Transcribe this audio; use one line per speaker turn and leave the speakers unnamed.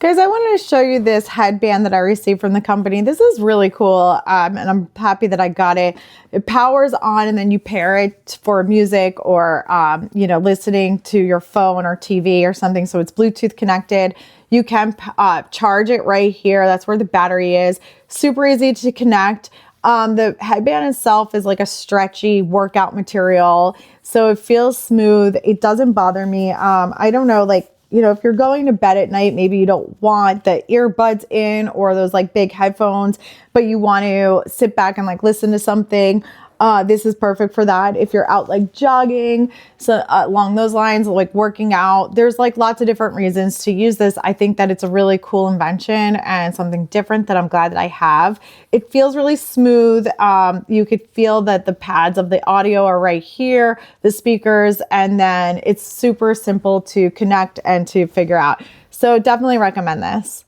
Guys, I wanted to show you this headband that I received from the company. This is really cool, and I'm happy that I got it. It powers on, and then you pair it for music or, listening to your phone or TV or something. So it's Bluetooth connected. You can charge it right here. That's where the battery is. Super easy to connect. The headband itself is like a stretchy workout material, so it feels smooth. It doesn't bother me. I don't know, if you're going to bed at night, maybe you don't want the earbuds in or those like big headphones, but you want to sit back and like listen to something. This is perfect for that. If you're out like jogging, so along those lines, like working out, there's like lots of different reasons to use this. I think that it's a really cool invention and something different that I'm glad that I have. It feels really smooth. You could feel that the pads of the audio are right here, the speakers, and then it's super simple to connect and to figure out. So definitely recommend this.